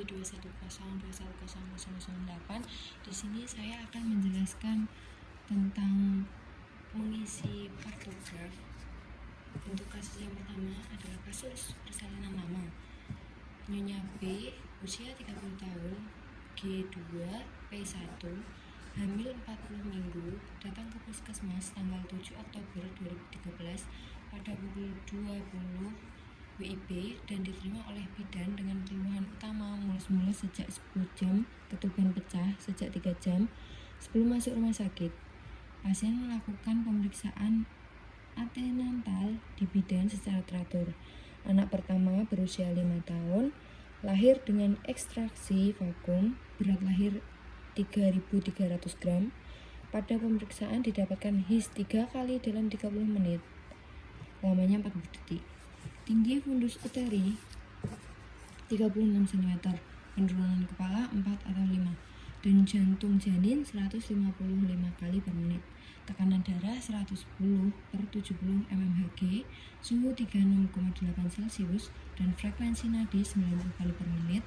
B210210008. Di sini saya akan menjelaskan tentang mengisi kartograf. Untuk kasus yang pertama adalah kasus persalinan nama. Nyonya B, usia 30 tahun, G2, P1, hamil 40 minggu, datang ke puskesmas tanggal 7 Oktober 2013 pada pukul 20 WIB dan diterima oleh bidan dengan keluhan utama mulus-mulus sejak 10 jam, ketuban pecah sejak 3 jam sebelum masuk rumah sakit. Pasien melakukan pemeriksaan antenatal di bidan secara teratur. Anak pertama berusia 5 tahun, lahir dengan ekstraksi vakum, berat lahir 3.300 gram. Pada pemeriksaan didapatkan HIS 3 kali dalam 30 menit, lamanya 40 detik. Tinggi fundus uteri 36 cm, penurunan kepala 4 atau 5, dan jantung janin 155 kali per menit. Tekanan darah 110/70 mmHg, suhu 36,8 Celcius, dan frekuensi nadi 90 kali per menit.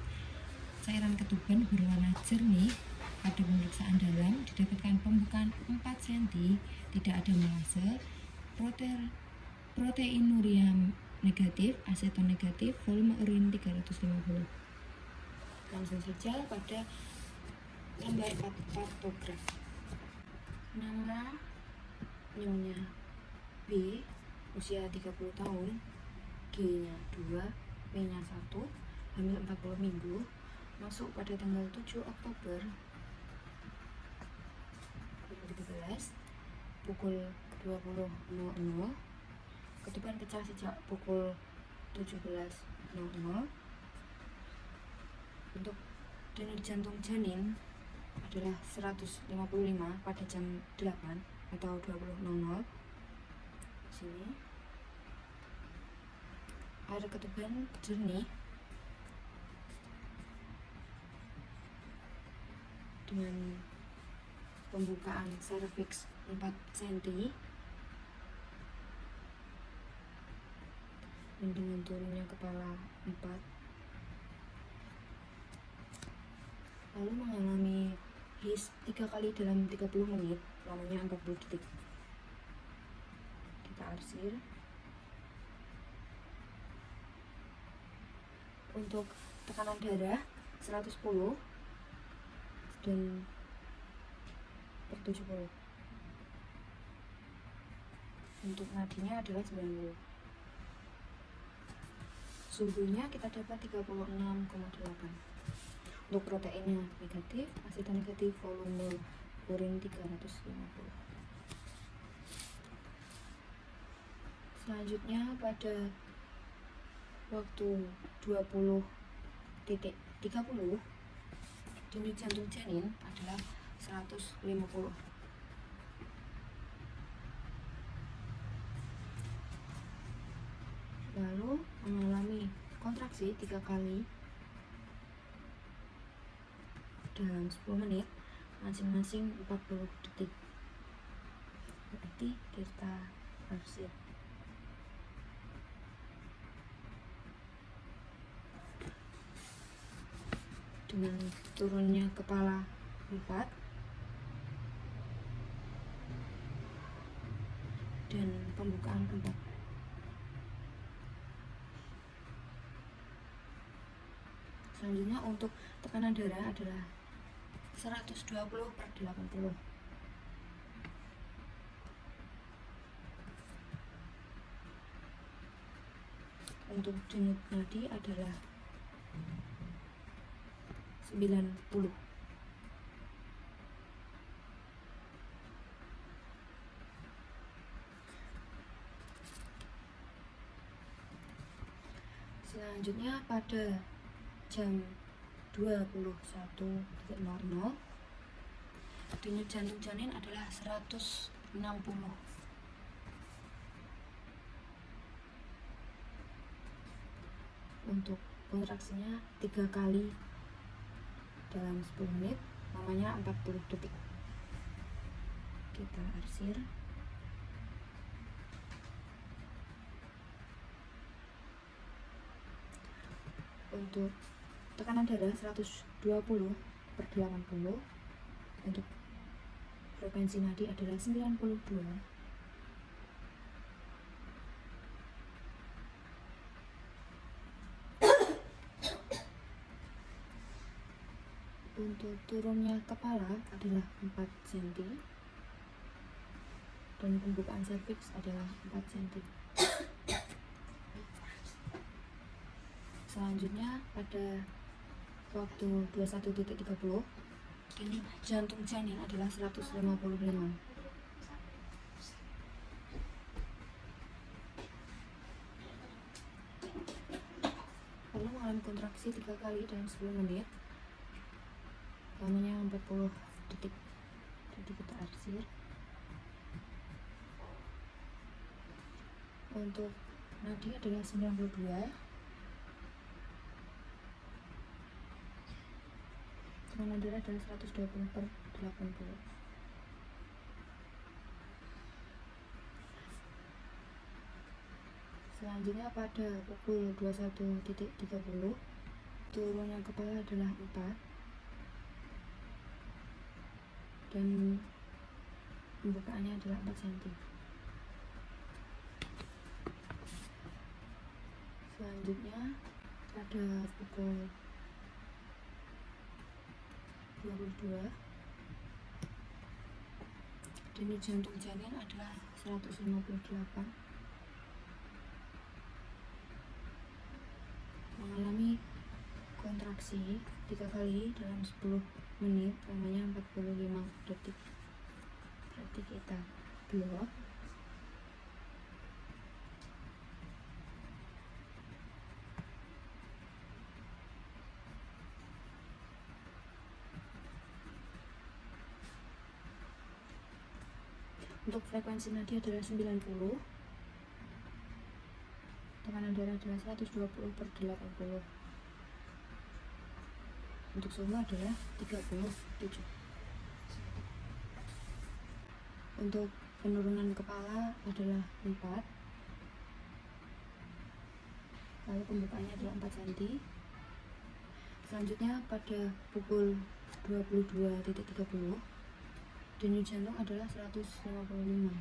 Cairan ketuban berwarna jernih. Pada pemeriksaan dalam didapatkan pembukaan 4 cm, tidak ada melase, proteinuria negatif, aseton negatif, volume urin 350. Langsung saja pada lembar kartograf. Nama Nyonya B, usia 30 tahun, G-nya 2, P-nya 1, hamil 40 minggu, masuk pada tanggal 7 Oktober 2013 pukul 20.00, ketuban pecah sejak pukul 17.00. Untuk denyut jantung janin adalah 155 pada jam 8 atau 20.00. Sini air ketuban jernih dengan pembukaan serviks 4 cm dan dengan turunnya kepala 4, lalu mengalami HIS 3 kali dalam 30 menit, lamanya 40 detik. Kita arsir. Untuk tekanan darah 110 dan per 70. Untuk nadinya adalah 90. Suhunya kita dapat 36,8. Untuk proteinnya negatif, aseton negatif, volume urin 350. Selanjutnya pada waktu 20.30 denyut jantung janin adalah 150. Lalu mengalami kontraksi 3 kali dalam 10 menit, masing-masing 40 detik. Berarti kita arsir. Dengan turunnya kepala 4 dan pembukaan 4. Selanjutnya untuk tekanan darah adalah 120/80. Untuk denyut nadi adalah 90. Selanjutnya pada jam 21.00 denyut jantung janin adalah 160. Untuk kontraksinya 3 kali dalam 10 menit, lamanya 40 detik. Kita arsir. Untuk tekanan darah 120/80. Untuk frekuensi nadi adalah 92. Untuk turunnya kepala adalah 4 cm dan pembukaan serviks adalah 4 cm. Selanjutnya pada waktu 21.30 denyut jantung janin adalah 155. Lalu mengalami kontraksi 3 kali dalam 10 menit. Lamanya 40 detik. Jadi kita arsir. Untuk nadi adalah 92. Tekanan darah adalah 120/80. Selanjutnya pada pukul 21.30 turunnya kepala adalah 4 dan pembukaannya adalah 4 cm. Selanjutnya pada pukul 22 denyut jantung janin adalah 158. Mengalami kontraksi 3 kali dalam 10 menit, lamanya 45 detik. Berarti kita blok. Untuk frekuensi nadi adalah 90. Tekanan darah adalah 120/80. Untuk suhu adalah 37. Untuk penurunan kepala adalah 4. Lalu pembukaannya adalah 4 cm. Selanjutnya pada pukul 22.30 denyut jantung adalah 155.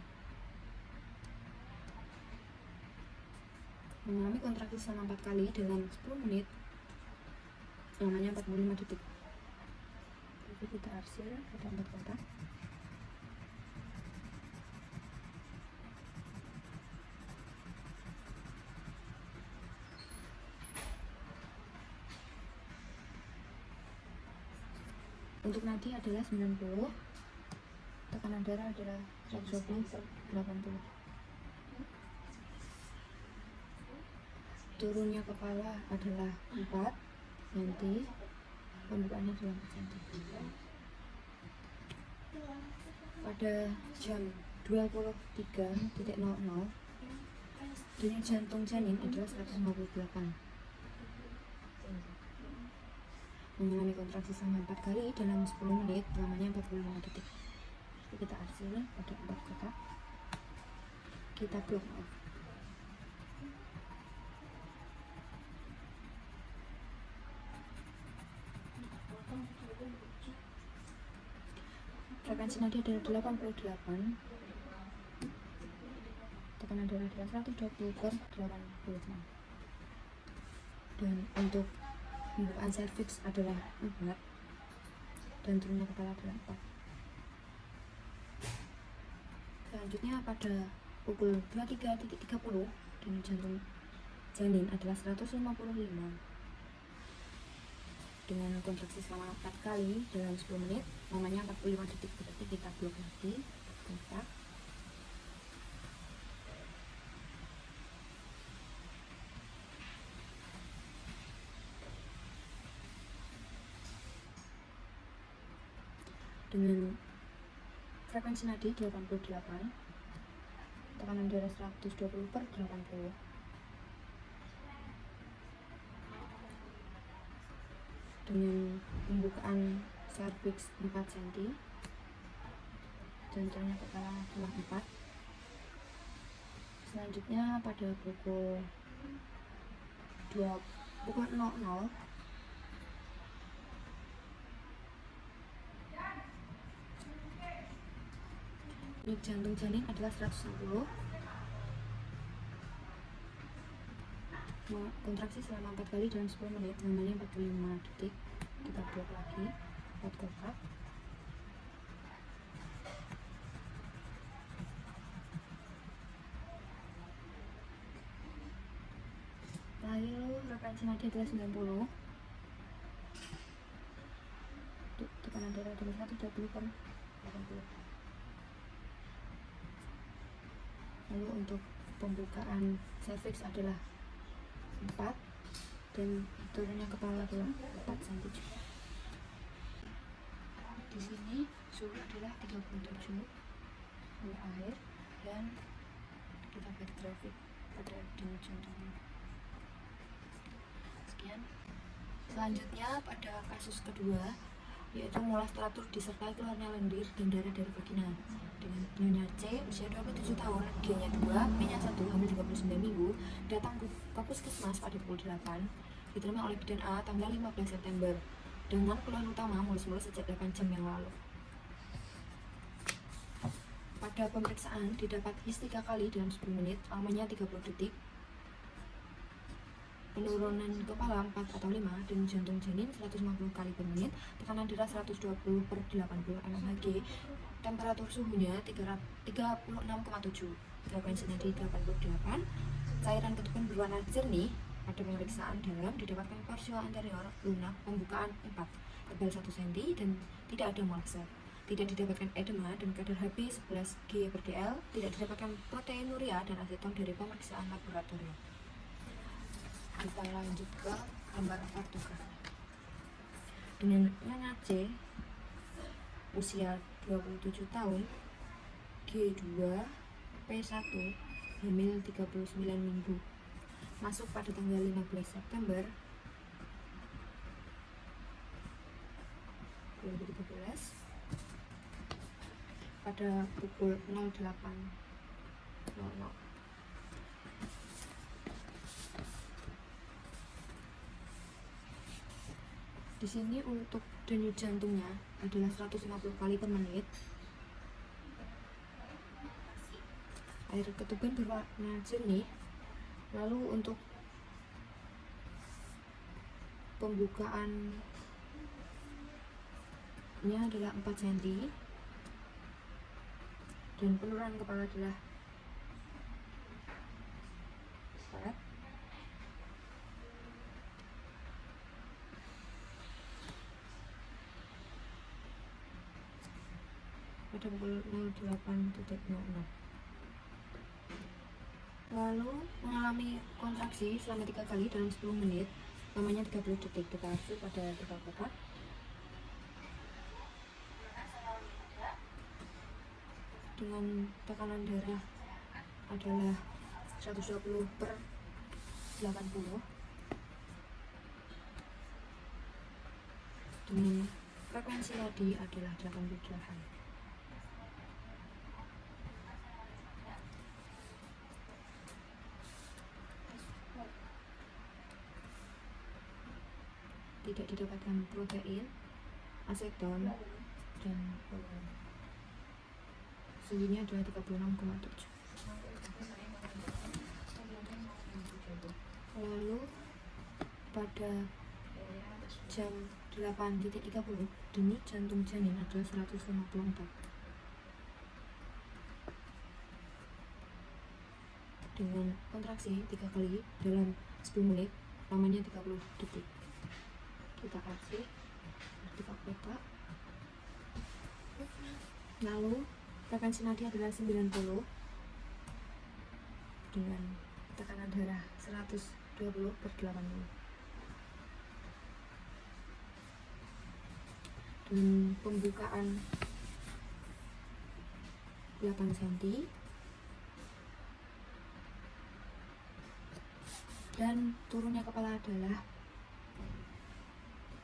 Mengalami kontraksi selama 4 kali dalam 10 menit, lamanya 45 detik. Jadi kita arsir pada 4 kotak. Untuk nadi adalah 90. Tekanan darah adalah 120/80. Turunnya kepala adalah 4 cm. Pembukaannya adalah 4 cm. Pada jam 23.00 denyut jantung janin adalah 158. Mengalami kontraksi selama 4 kali dalam 10 menit, lamanya 45 detik. Jadi kita arsir pada 4 kotak. Kita blok off. Frekuensi nadi adalah 88. Tekanan darah adalah 120/80. Dan untuk pembukaan serviks adalah 4 dan turunnya kepala adalah 4. Selanjutnya pada pukul 23.30 denyut jantung janin adalah 155 dengan kontraksi selama 4 kali dalam 10 menit, lamanya 45 detik. Berarti kita blok lagi kotak. Dengan frekuensi nadi 88, tekanan darah 120/80. Dengan pembukaan serviks 4 cm, jantungnya kepala adalah 4. Selanjutnya pada pukul 00 Denyut jantung janin adalah 160. Kontraksi selama 4 kali dalam 10 menit, namanya 45 detik. Kita blok lagi buat kotak. Lalu frekuensi nadi adalah 90. Tekanan darah adalah 120 per 80. Lalu untuk pembukaan serviks adalah 4 dan turunnya kepala adalah 4 cm. Di sini suhu adalah 37 air dan kita bed grafik pada denyut jantungnya. Sekian. Selanjutnya pada kasus kedua, yaitu mulas teratur disertai keluarnya lendir dan darah dari vagina dengan Nyonya C, usia 27 tahun, G-nya 2, P-nya 1, hamil 39 minggu, datang ke puskesmas pada pukul 8, diterima oleh bidan A tanggal 15 September dengan keluhan utama mulus-mulus sejak 8 jam yang lalu. Pada pemeriksaan didapat his 3 kali dalam 10 menit, lamanya 30 detik, penurunan kepala 4 atau 5, dan jantung janin 150 kali per menit, tekanan darah 120 per 80 mmHg, temperatur suhunya 36,7, frekuensi nadi 88, cairan ketuban berwarna jernih. Pada pemeriksaan dalam didapatkan porsio anterior lunak pembukaan 4, tebal 1 cm dan tidak ada molase. Tidak didapatkan edema dan kadar Hb 11 g/dl, tidak didapatkan proteinuria dan aseton dari pemeriksaan laboratorium. Kita lanjut ke gambar kartograf. Dengan Nyonya C, usia 27 tahun, G2, P1, hamil 39 minggu, masuk pada tanggal 15 September 2013 pada pukul 08.00. Di sini untuk denyut jantungnya adalah 150 kali per menit. Air ketuban berwarna jernih. Lalu untuk pembukaannya adalah 4 cm dan penurunan kepala adalah 4. Pada pukul 08.00. Lalu mengalami kontraksi selama 3 kali dalam 10 menit, lamanya 30 detik. Kita arsip pada 3 kotak. Dengan tekanan darah adalah 120 per 80. Dengan frekuensi nadi adalah 88. Tidak didapatkan protein, aseton, dan suhunya adalah 36,7. Lalu pada jam 8.30 denyut jantung janin adalah 154 dengan kontraksi 3 kali dalam 10 menit, lamanya 30 detik. Kita kasih artikel kotak. Lalu frekuensi nadi adalah 90 dengan tekanan darah 120 per 80. Dan pembukaan 8 cm dan turunnya kepala adalah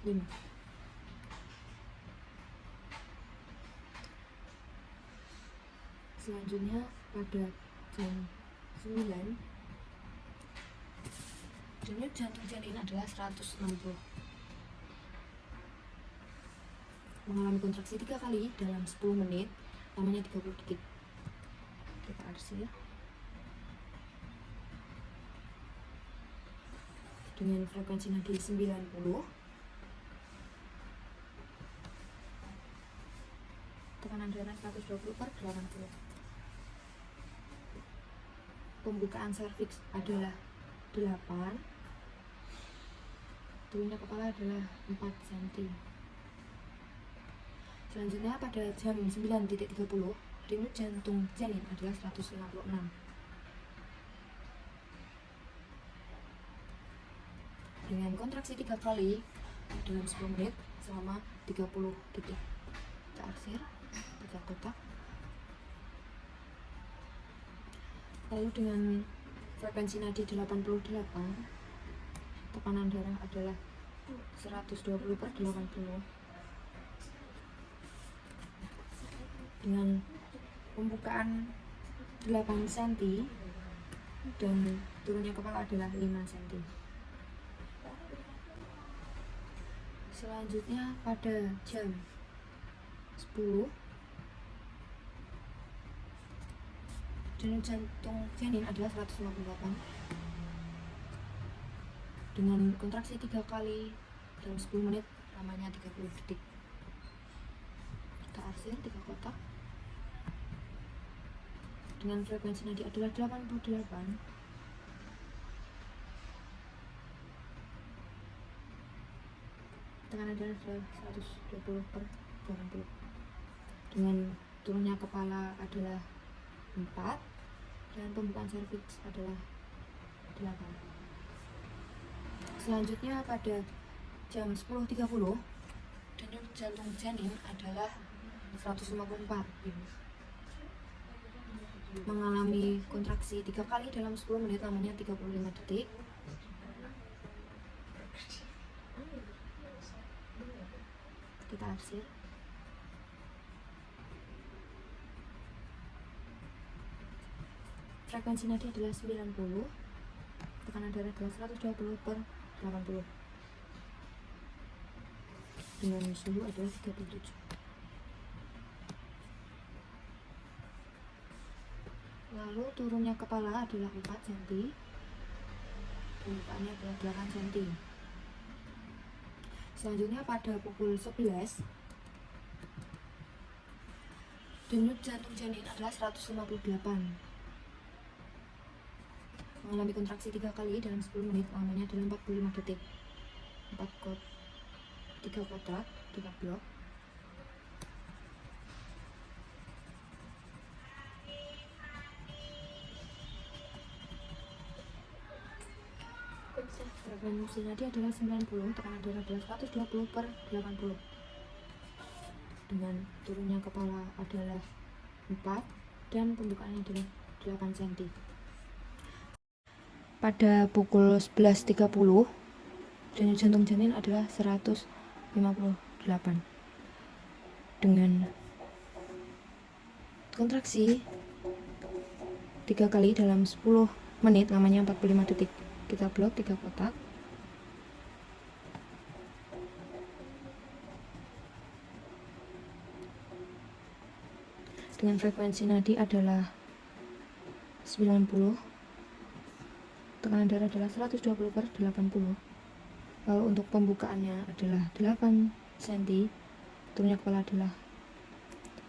5. Selanjutnya pada jam 9 denyut jantung janin adalah 160. Mengalami kontraksi 3 kali dalam 10 menit, lamanya 30 detik. Kita arsir dengan frekuensi nadi 90, tekanan darah 120/80. Pembukaan serviks adalah 8, turunnya kepala adalah 4 cm. Selanjutnya pada jam 9.30 denyut jantung janin adalah 156. Dengan kontraksi 3 kali dalam 10 menit selama 30 detik. Kita arsir 3 kotak. Lalu dengan frekuensi nadi 88, tekanan darah adalah 120/80. Dengan pembukaan 8 cm dan turunnya kepala adalah 5 cm. Selanjutnya pada jam 10 denyut jantung janin adalah 158 dengan kontraksi 3 kali dalam 10 menit lamanya 30 detik. Kita arsir 3 kotak. Dengan frekuensi nadi adalah 88, tekanan darah adalah 120/80. Dengan turunnya kepala adalah 4 dan pembukaan serviks adalah 8. Selanjutnya pada jam 10.30 denyut jantung janin adalah 154, mengalami kontraksi 3 kali dalam 10 menit lamanya 35 detik. Kita arsir. Frekuensi nadi adalah 90, tekanan darah adalah 120/80. Dengan suhu adalah 37. Lalu turunnya kepala adalah 4 cm, pembukaannya adalah 8 cm. Selanjutnya pada pukul 11 denyut jantung janin adalah 158, mengalami kontraksi 3 kali dalam 10 menit lamanya adalah 45 detik. 3 kotak, 3 blok. Frekuensi nadi adalah 90, tekanan darah adalah 120/80. Dengan turunnya kepala adalah 4 dan pembukaannya adalah 8 cm. Pada pukul 11.30 denyut jantung janin adalah 158 dengan kontraksi 3 kali dalam 10 menit lamanya 45 detik. Kita blok 3 kotak. Dengan frekuensi nadi adalah 90, tekanan darah adalah 120/80. Lalu untuk pembukaannya adalah 8 cm, turunnya kepala adalah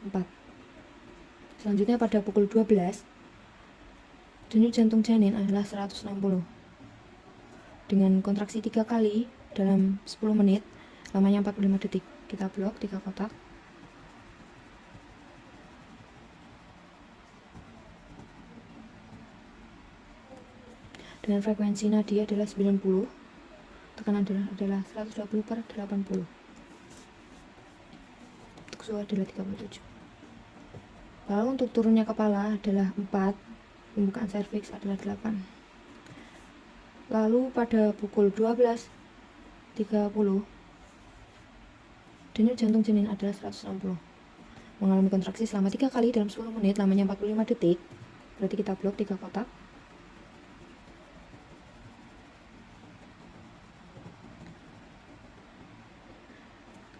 4. Selanjutnya pada pukul 12 denyut jantung janin adalah 160 dengan kontraksi 3 kali dalam 10 menit lamanya 45 detik. Kita blok 3 kotak. Dengan frekuensi nadi adalah 90, tekanan darah adalah 120/80. Untuk suhu adalah 37. Lalu untuk turunnya kepala adalah 4, pembukaan serviks adalah 8. Lalu pada pukul 12.30 denyut jantung janin adalah 160, mengalami kontraksi selama 3 kali dalam 10 menit lamanya 45 detik. Berarti kita blok 3 kotak.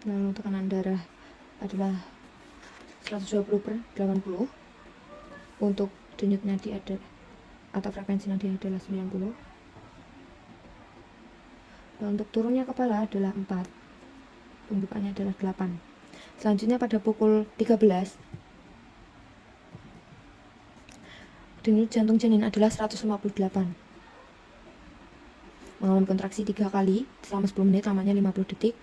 Lalu tekanan darah adalah 120/80. Untuk denyut nadi ada atau frekuensi nadi adalah 90. Dan untuk turunnya kepala adalah 4. Pembukanya adalah 8. Selanjutnya pada pukul 13 denyut jantung janin adalah 158. Mengalami kontraksi 3 kali selama 10 menit, lamanya 50 detik.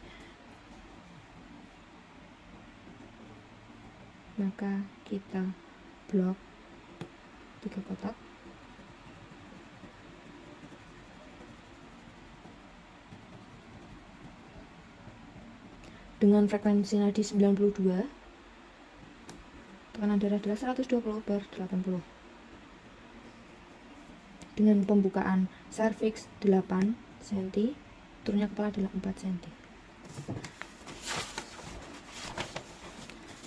Maka kita blok 3 kotak. Dengan frekuensi nadi 92, tekanan darah adalah 120/80. Dengan pembukaan serviks 8 cm, turunnya kepala adalah 4 cm.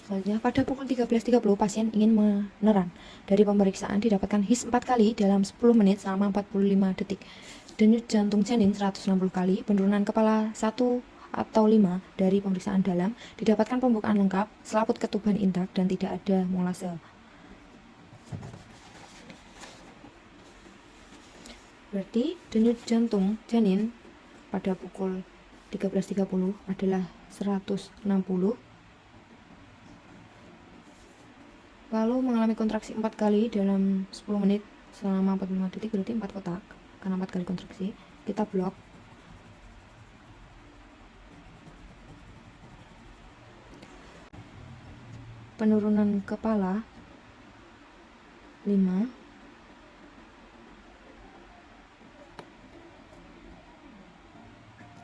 Selanjutnya pada pukul 13.30 pasien ingin meneran. Dari pemeriksaan didapatkan his 4 kali dalam 10 menit selama 45 detik. Denyut jantung janin 160 kali, penurunan kepala 1 atau 5 dari pemeriksaan dalam, didapatkan pembukaan lengkap, selaput ketuban intak dan tidak ada molase. Berarti denyut jantung janin pada pukul 13.30 adalah 160. Lalu mengalami kontraksi 4 kali dalam 10 menit selama 45 detik, berarti 4 kotak karena 4 kali kontraksi. Kita blok. Penurunan kepala 5.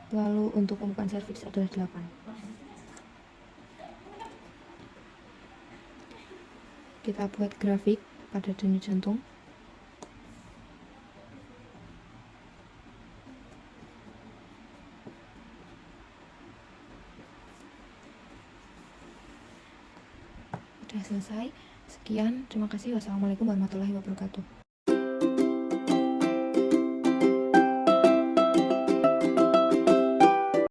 Lalu untuk pembukaan serviks adalah 8. Kita buat grafik pada denyut jantung. Sudah selesai. Sekian, terima kasih. Wassalamualaikum warahmatullahi wabarakatuh.